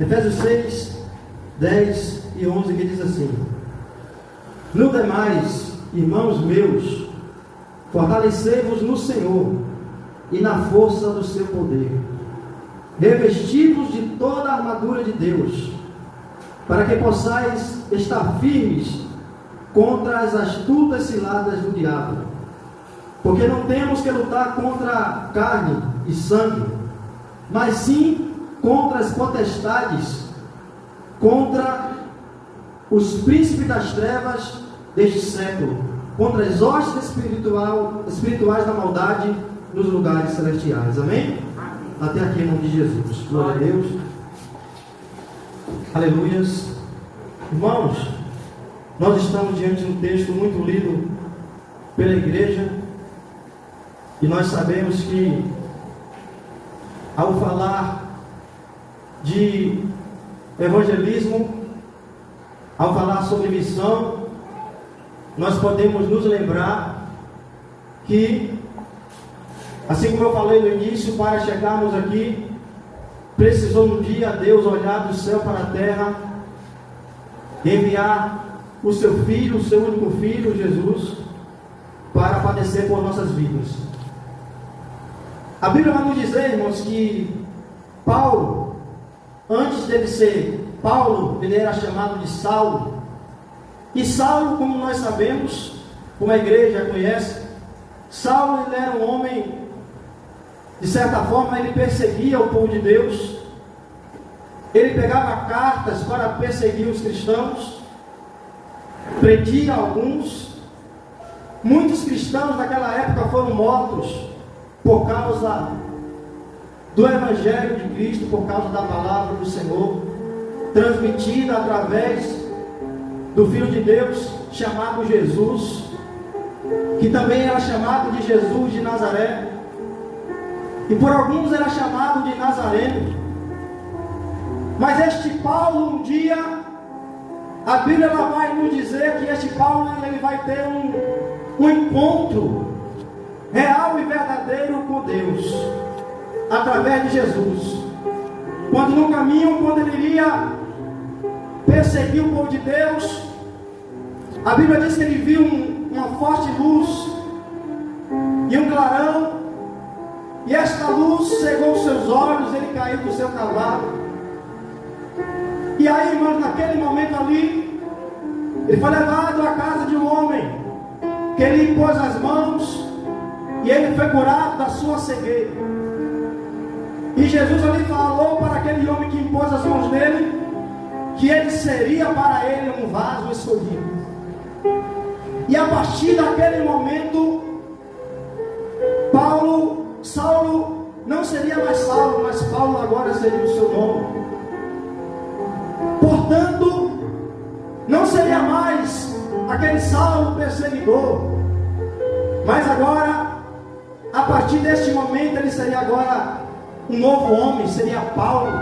Efésios 6, 10 e 11, que diz assim: no demais, irmãos meus, fortalecei-vos no Senhor e na força do seu poder, revesti-vos de toda a armadura de Deus, para que possais estar firmes contra as astutas ciladas do diabo. Porque não temos que lutar contra carne e sangue, mas sim contra as potestades, contra os príncipes das trevas deste século, contra as hostes espirituais da maldade nos lugares celestiais. Amém? Até aqui em nome de Jesus. Glória a Deus. Aleluias. Irmãos, nós estamos diante de um texto muito lido pela igreja, e nós sabemos que, ao falar de evangelismo, ao falar sobre missão, nós podemos nos lembrar que, assim como eu falei no início, para chegarmos aqui, precisou um dia Deus olhar do céu para a terra, enviar o seu Filho, o seu único Filho, Jesus, para padecer por nossas vidas. A Bíblia vai nos dizer, irmãos, que Paulo, antes dele ser Paulo, ele era chamado de Saulo. E Saulo, como nós sabemos, como a igreja conhece, Saulo, ele era um homem, de certa forma, ele perseguia o povo de Deus. Ele pegava cartas para perseguir os cristãos, prendia alguns. Muitos cristãos naquela época foram mortos por causa do Evangelho de Cristo, por causa da palavra do Senhor, transmitida através do Filho de Deus, chamado Jesus, que também era chamado de Jesus de Nazaré, e por alguns era chamado de Nazareno. Mas este Paulo, um dia, a Bíblia ela vai nos dizer que este Paulo ele vai ter um encontro real e verdadeiro com Deus, através de Jesus. Quando no caminho, quando ele iria perseguir o povo de Deus, a Bíblia diz que ele viu uma forte luz e um clarão, e esta luz cegou os seus olhos, ele caiu do seu cavalo. E aí, irmãos, naquele momento ali, ele foi levado à casa de um homem, que ele impôs as mãos, e ele foi curado da sua cegueira. E Jesus ali falou para aquele homem que impôs as mãos nele, que ele seria para ele um vaso escolhido. E a partir daquele momento, Saulo não seria mais Saulo, mas Paulo agora seria o seu nome. Portanto, não seria mais aquele Saulo perseguidor, mas agora, a partir deste momento, ele seria agora um novo homem, seria Paulo,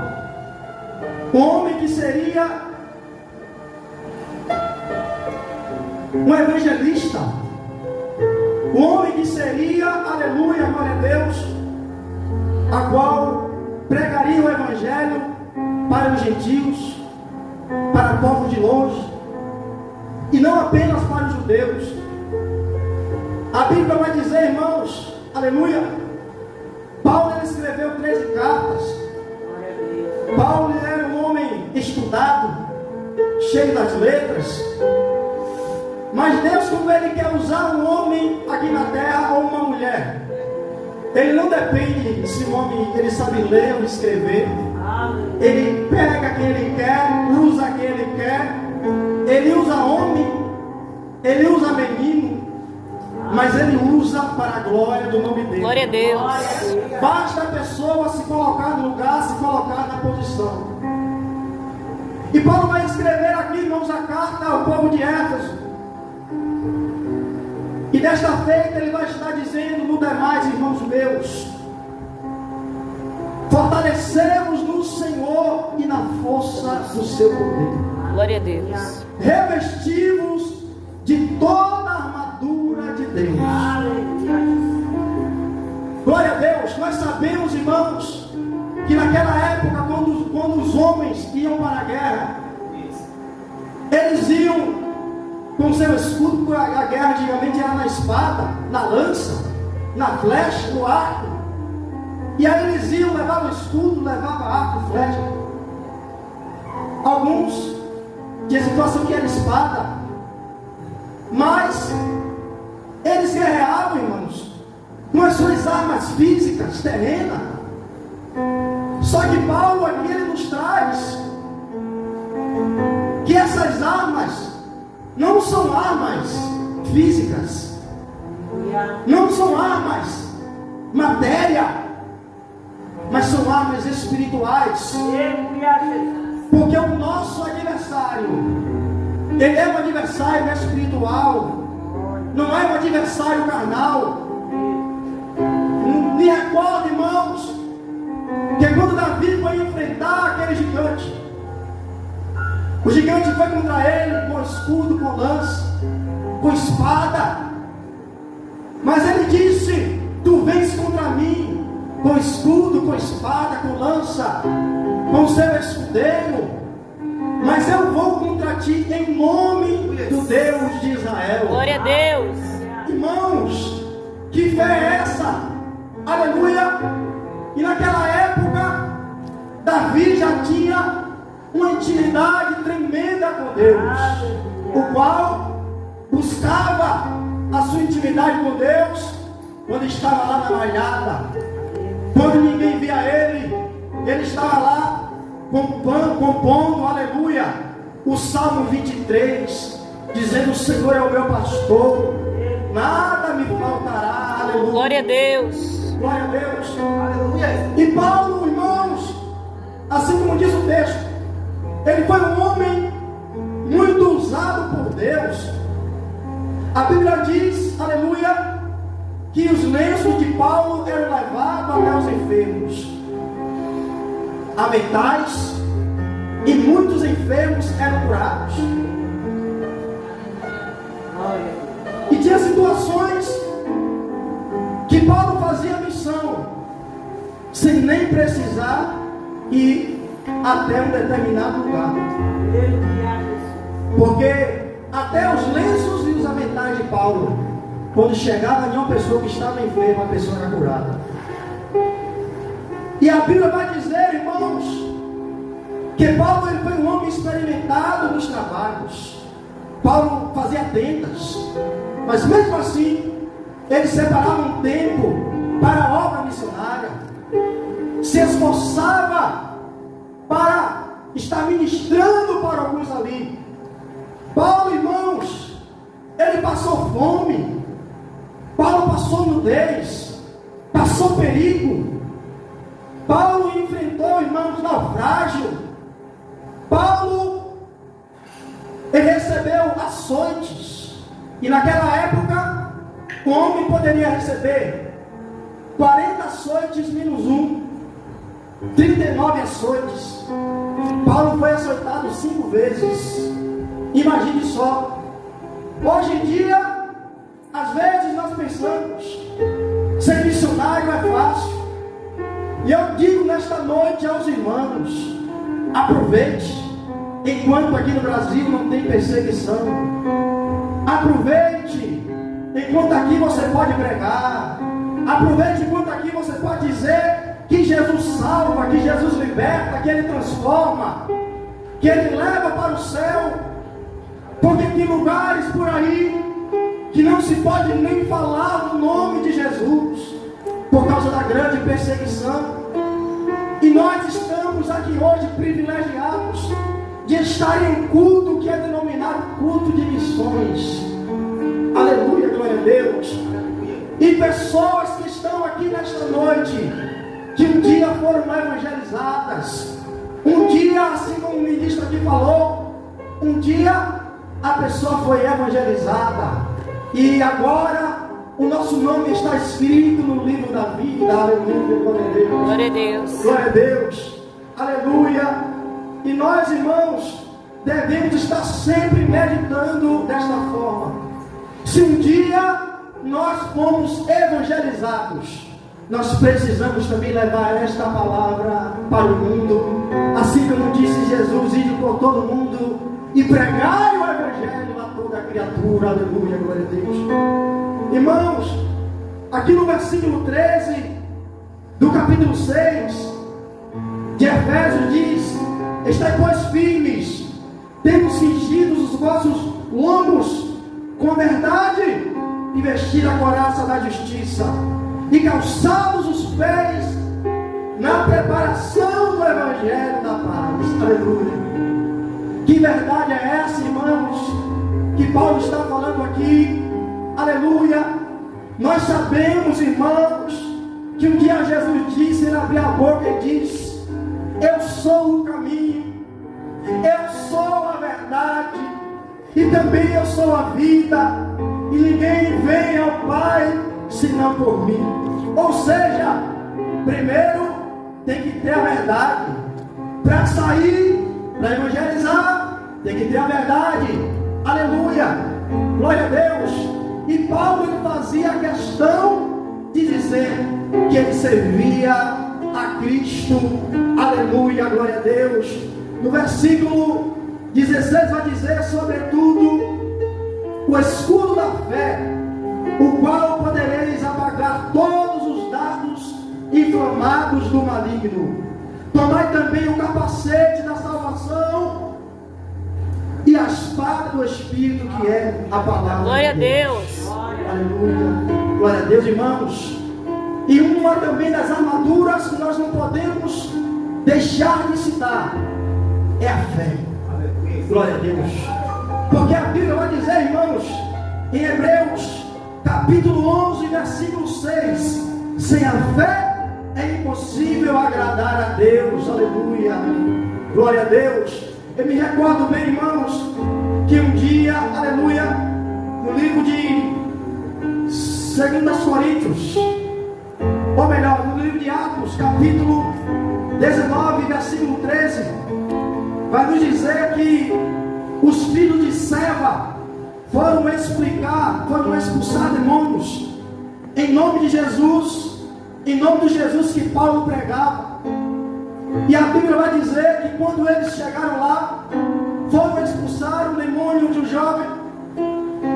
um homem que seria um evangelista, um homem que seria, aleluia, glória a Deus, a qual pregaria o evangelho para os gentios, para o povo de longe, e não apenas para os judeus. A Bíblia vai dizer, irmãos, aleluia, Paulo ele escreveu 13 cartas. Paulo ele era um homem estudado, cheio das letras. Mas Deus, como ele quer usar um homem aqui na terra ou uma mulher, ele não depende se o homem ele sabe ler ou escrever. Ele pega quem ele quer, usa quem ele quer. Ele usa homem, ele usa menino, mas ele usa para a glória do nome dele. Glória a Deus. Basta a pessoa se colocar no lugar, se colocar na posição. E Paulo vai escrever aqui, irmãos, a carta ao povo de Éfeso. E desta feita ele vai estar dizendo: no demais, irmãos meus, fortalecemos no Senhor e na força do seu poder. Glória a Deus. Revestivos de toda a armadura de Deus. Glória a Deus. Nós sabemos, irmãos, que naquela época, quando os homens iam para a guerra, eles iam com seu escudo, porque a guerra antigamente era na espada, na lança, na flecha, no arco. E aí eles iam, levavam o escudo, levavam arco, flecha. Alguns tinham situação que era espada, mas eles guerreavam, irmãos, com as suas armas físicas, terrenas. Só que Paulo aqui ele nos traz que essas armas não são armas físicas, não são armas matéria, mas são armas espirituais. Porque o nosso adversário, ele é um adversário espiritual, não é um adversário carnal. Me recordo, irmãos, que quando Davi foi enfrentar aquele gigante, o gigante foi contra ele com escudo, com lança, com espada. Mas ele disse: tu vens contra mim com escudo, com espada, com lança, com seu escudeiro, mas eu vou contra ti em nome do Deus de Israel. Glória a Deus. Irmãos, que fé é essa? Aleluia. E naquela época Davi já tinha uma intimidade tremenda com Deus, o qual buscava a sua intimidade com Deus quando estava lá na malhada, quando ninguém via ele estava lá compondo, aleluia, o Salmo 23, dizendo: o Senhor é o meu pastor, nada me faltará, aleluia. Glória a Deus. Glória a Deus, aleluia. E Paulo, irmãos, assim como diz o texto, ele foi um homem muito usado por Deus. A Bíblia diz, aleluia, que os lenços de Paulo eram levados até os enfermos, aventais, e muitos enfermos eram curados. E tinha situações que Paulo fazia missão sem nem precisar ir até um determinado lugar, porque até os lenços e os aventais de Paulo, quando chegava em uma pessoa que estava enferma, a pessoa era curada. E a Bíblia vai dizer, irmãos, que Paulo ele foi um homem experimentado nos trabalhos. Paulo fazia tendas, mas mesmo assim ele separava um tempo para a obra missionária, se esforçava para estar ministrando para alguns ali. Paulo, irmãos, ele passou fome, Paulo passou nudez, passou perigo, Paulo enfrentou, irmãos, naufrágio, Paulo, ele recebeu açoites, e naquela época, o homem poderia receber 40 açoites menos um, 39 açoites. Paulo foi açoitado 5 vezes. Imagine só. Hoje em dia, às vezes nós pensamos, ser missionário é fácil. E eu digo nesta noite aos irmãos: aproveite, enquanto aqui no Brasil não tem perseguição. Aproveite, enquanto aqui você pode pregar. Aproveite enquanto aqui você pode dizer que Jesus salva, que Jesus liberta, que Ele transforma, que Ele leva para o céu. Porque tem lugares por aí que não se pode nem falar o nome de Jesus, por causa da grande perseguição. E nós estamos aqui hoje privilegiados de estar em um culto que é denominado culto de missões. Aleluia, glória a Deus. E pessoas que estão aqui nesta noite, que um dia foram evangelizadas, um dia, assim como o ministro aqui falou, um dia a pessoa foi evangelizada, e agora o nosso nome está escrito no livro da vida. Aleluia, glória a Deus. Glória a Deus. Glória a Deus. Aleluia. E nós, irmãos, devemos estar sempre meditando desta forma. Se um dia nós fomos evangelizados, nós precisamos também levar esta palavra para o mundo, assim como disse Jesus: ide por todo mundo e pregai o Evangelho a toda criatura. Aleluia, glória a Deus. Irmãos, aqui no versículo 13 do capítulo 6 de Efésios diz: estai pois firmes, tendo cingido os vossos lombos com a verdade, e vestir a couraça da justiça, e calçados os pés na preparação do Evangelho da paz. Aleluia. Que verdade é essa, irmãos, que Paulo está falando aqui? Aleluia. Nós sabemos, irmãos, que um dia Jesus disse, ele abriu a boca e disse: eu sou o caminho, eu sou a verdade, e também eu sou a vida, e ninguém vem ao Pai senão por mim. Ou seja, primeiro tem que ter a verdade. Para sair, para evangelizar, tem que ter a verdade. Aleluia, glória a Deus. E Paulo, ele fazia questão de dizer que ele servia a Cristo. Aleluia, glória a Deus. No versículo 16 vai dizer: sobretudo o escudo da fé, o qual podereis apagar todos os dardos inflamados do maligno. Tomai também o capacete da salvação e a espada do Espírito, que é a palavra. Glória a Deus. Aleluia, glória a Deus, irmãos. E uma também das armaduras que nós não podemos deixar de citar é a fé. Glória a Deus. Porque a Bíblia vai dizer, irmãos, em Hebreus capítulo 11, versículo 6: sem a fé é impossível agradar a Deus. Aleluia, glória a Deus. Eu me recordo bem, irmãos, que um dia, aleluia, no livro de 2 Coríntios, ou melhor, no livro de Atos, capítulo 19, versículo 13, vai nos dizer que os filhos de Seva foram expulsar demônios em nome de Jesus, em nome de Jesus que Paulo pregava. E a Bíblia vai dizer que quando eles chegaram lá, foram expulsar o demônio de um jovem,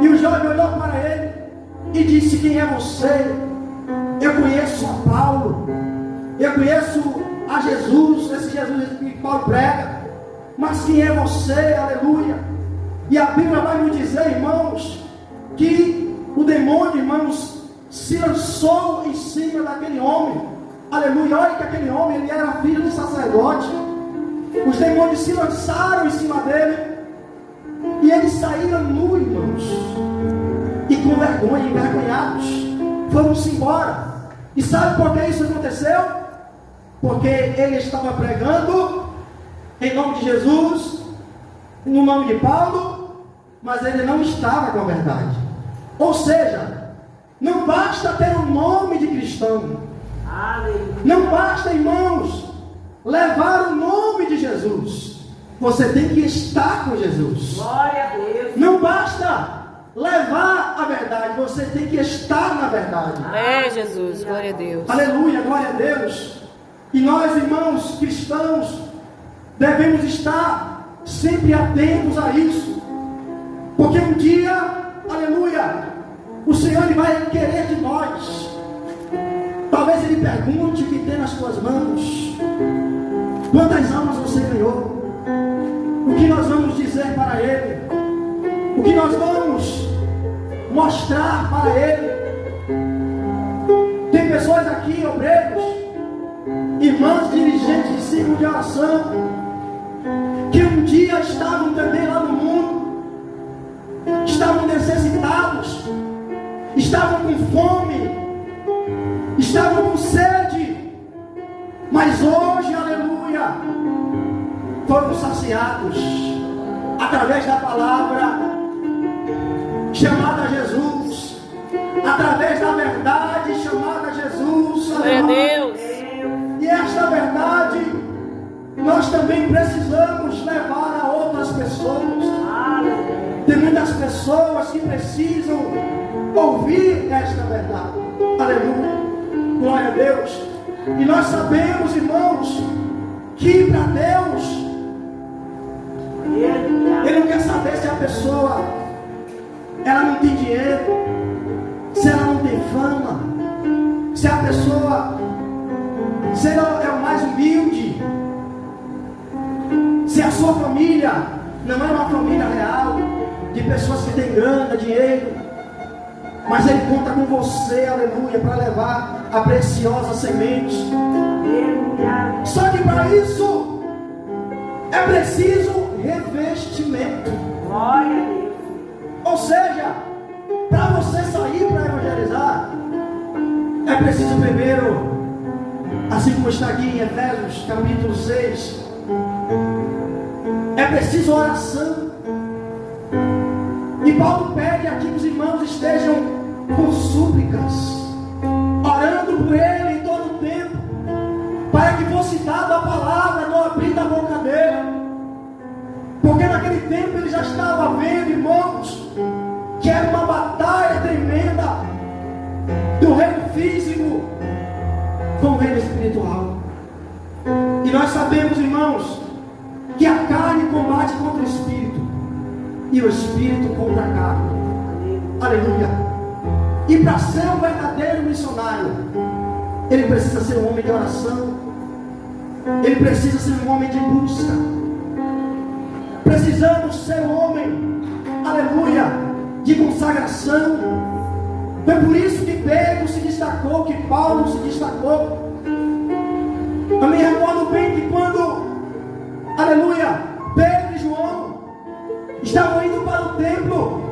e o jovem olhou para ele e disse: quem é você? Eu conheço a Paulo, eu conheço a Jesus, esse Jesus que Paulo prega, mas quem é você? Aleluia. E a Bíblia vai nos dizer, irmãos, que o demônio, irmãos, se lançou em cima daquele homem. Aleluia. Olha que aquele homem, ele era filho de sacerdote. Os demônios se lançaram em cima dele, e eles saíram nu, irmãos, e com vergonha, envergonhados, foram-se embora. E sabe por que isso aconteceu? Porque ele estava pregando em nome de Jesus, no nome de Paulo, mas ele não estava com a verdade. Ou seja, não basta ter o nome de cristão, não basta, irmãos, levar o nome de Jesus. Você tem que estar com Jesus. Glória a Deus. Não basta levar a verdade, você tem que estar na verdade. É, Jesus, glória a Deus. Aleluia, glória a Deus. E nós, irmãos cristãos, devemos estar sempre atentos a isso, porque um dia, aleluia, o Senhor, ele vai querer de nós. Talvez ele pergunte o que tem nas suas mãos, quantas almas você ganhou, o que nós vamos dizer para ele, o que nós vamos mostrar para ele. Tem pessoas aqui, obreiros, irmãs dirigentes de círculo de oração, que um dia estavam também lá no mundo, estavam necessitados, estavam com fome, estavam com sede, mas hoje, aleluia, foram saciados através da palavra chamada Jesus, através da verdade chamada Jesus. Glória a Deus. E esta verdade nós também precisamos levar a outras pessoas. Tem muitas pessoas que precisam ouvir esta verdade. Aleluia. Glória a Deus. E nós sabemos, irmãos, que para Deus, Ele não quer saber se a pessoa ela não tem dinheiro, se ela não tem fama, se a pessoa se ela é o mais humilde, se a sua família não é uma família real, de pessoas que têm grana, dinheiro, mas Ele conta com você, aleluia, para levar a preciosa semente. Só que para isso é preciso revestimento. Glória a Deus. Ou seja, para você sair para evangelizar, é preciso primeiro, assim como está aqui em Efésios capítulo 6, é preciso oração. E Paulo pede aqui que os irmãos estejam com súplicas, orando por ele em todo o tempo, para que fosse dada a palavra, não abrir da boca dele. Porque naquele tempo ele já estava vendo, irmãos, que era uma batalha tremenda do reino físico com o reino espiritual. E nós sabemos, irmãos, que a carne combate contra o espírito e o espírito contra a carne. Aleluia. E para ser um verdadeiro missionário, ele precisa ser um homem de oração, ele precisa ser um homem de busca. Precisamos ser um homem, aleluia, de consagração. Foi por isso que Pedro se destacou, que Paulo se destacou. Eu me recordo bem que quando, aleluia, Pedro e João estavam indo para o templo,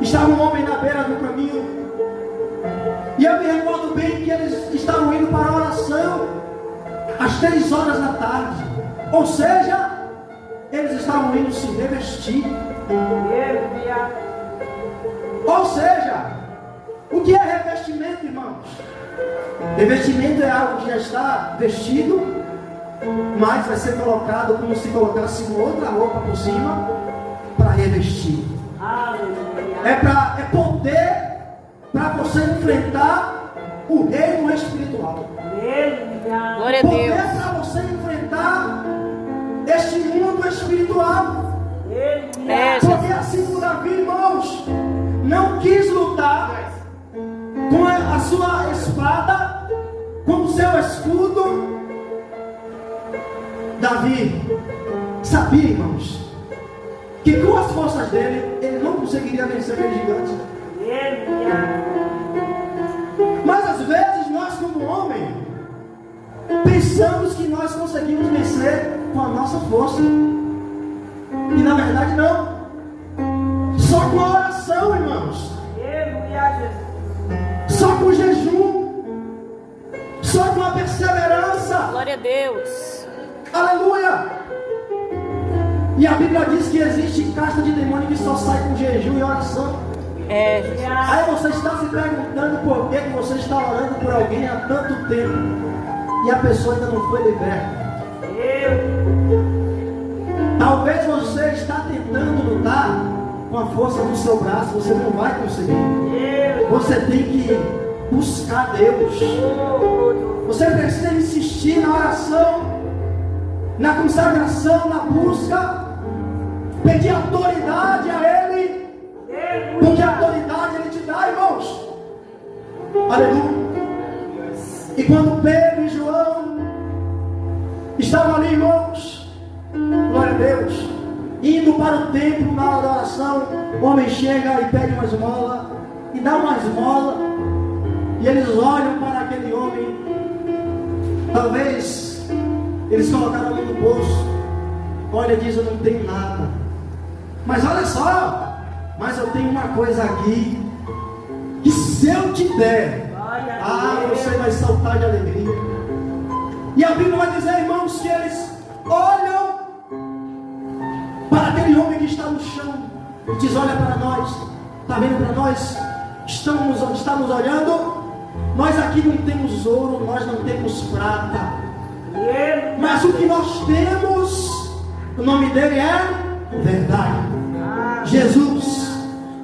estava um homem na beira do caminho, e eu me recordo bem que eles estavam indo para a oração às 3 horas da tarde. Ou seja, eles estavam indo se revestir. Ou seja, o que é revestimento, irmãos? Revestimento é algo que já está vestido, mas vai ser colocado como se colocasse uma outra roupa por cima para revestir. É poder para você enfrentar o reino espiritual. Glória a Poder Deus. para você enfrentar este mundo espiritual. Porque assim como Davi, irmãos, não quis lutar com a sua espada, com o seu escudo. Davi sabia, irmãos, que com as forças dele, ele não conseguiria vencer aquele gigante. Mas às vezes nós, como homem, pensamos que nós conseguimos vencer com a nossa força. E na verdade não. Só com a oração, irmãos. Só com o jejum. Só com a perseverança. Glória a Deus. Aleluia. E a Bíblia diz que existe casta de demônio que só sai com jejum e oração. Aí você está se perguntando por que você está orando por alguém há tanto tempo e a pessoa ainda não foi liberta. Talvez você está tentando lutar com a força do seu braço, você não vai conseguir. Você tem que buscar Deus. Você precisa insistir na oração, na consagração, na busca, pedir autoridade a Ele, porque a autoridade Ele te dá, irmãos. Aleluia. E quando Pedro e João estavam ali, irmãos, glória a Deus, indo para o templo na hora da oração, o homem chega e pede uma esmola, e dá uma esmola, e eles olham para aquele homem. Talvez eles colocaram a mão no bolso. Olha, diz, eu não tenho nada, mas olha só, mas eu tenho uma coisa aqui, que se eu te der, você vai saltar de alegria. E a Bíblia vai dizer, irmãos, que eles olham para aquele homem que está no chão e diz, olha para nós, está vendo para nós, estamos olhando, nós aqui não temos ouro, nós não temos prata, mas o que nós temos, o nome dele é verdade, Jesus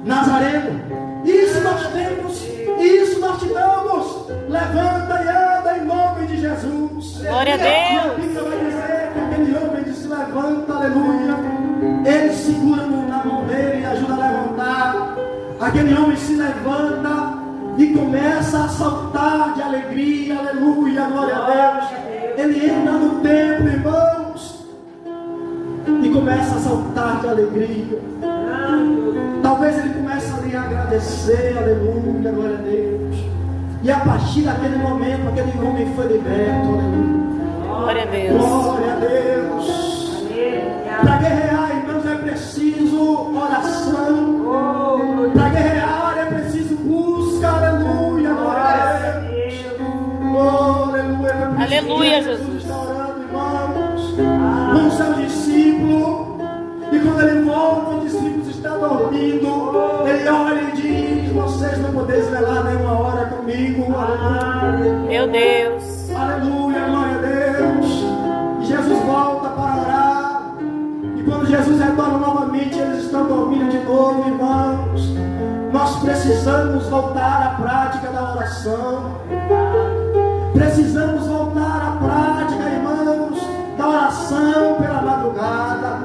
Nazareno. Isso nós temos e isso nós te damos. Levanta e anda em nome de Jesus. Glória a Deus. E a Bíblia vai dizer que aquele homem que se levanta, aleluia, ele segura na mão dele e ajuda a levantar. Aquele homem se levanta e começa a saltar de alegria, aleluia, glória a Deus. Ele entra no templo, irmãos, e começa a saltar de alegria. Talvez ele comece ali a agradecer, aleluia, glória a Deus. E a partir daquele momento, aquele homem foi liberto, aleluia. Glória a Deus. Glória a Deus. Para guerrear, irmãos, é preciso oração. Para guerrear é preciso busca, aleluia, glória a Deus. Aleluia, Aleluia, Jesus. Está orando, irmãos, com o seu discípulo. E quando ele volta, o discípulo está dormindo. Ele olha e diz: vocês não podem velar nenhuma hora comigo. Aleluia. Meu Deus. Aleluia, glória a Deus. E Jesus volta para orar. E quando Jesus retorna novamente, eles estão dormindo de novo, irmãos. Nós precisamos voltar à prática da oração. Precisamos voltar à prática, irmãos, da oração pela madrugada.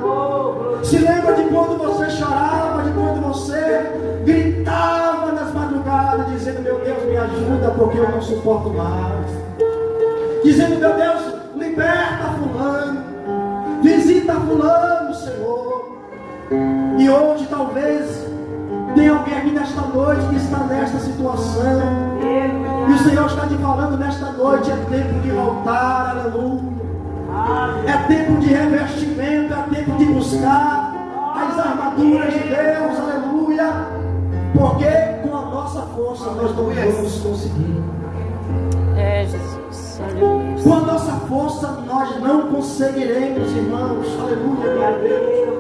Se lembra de quando você chorava, de quando você gritava nas madrugadas, dizendo: meu Deus, me ajuda, porque eu não suporto mais. Dizendo: meu Deus, liberta fulano, visita fulano, Senhor. E hoje talvez tem alguém aqui nesta noite que está nesta situação. E o Senhor está te falando nesta noite: é tempo de voltar, aleluia. É tempo de revestimento, é tempo de buscar as armaduras de Deus, aleluia. Porque com a nossa força nós não vamos conseguir. É, Jesus. Aleluia. Com a nossa força nós não conseguiremos, irmãos, aleluia, meu Deus.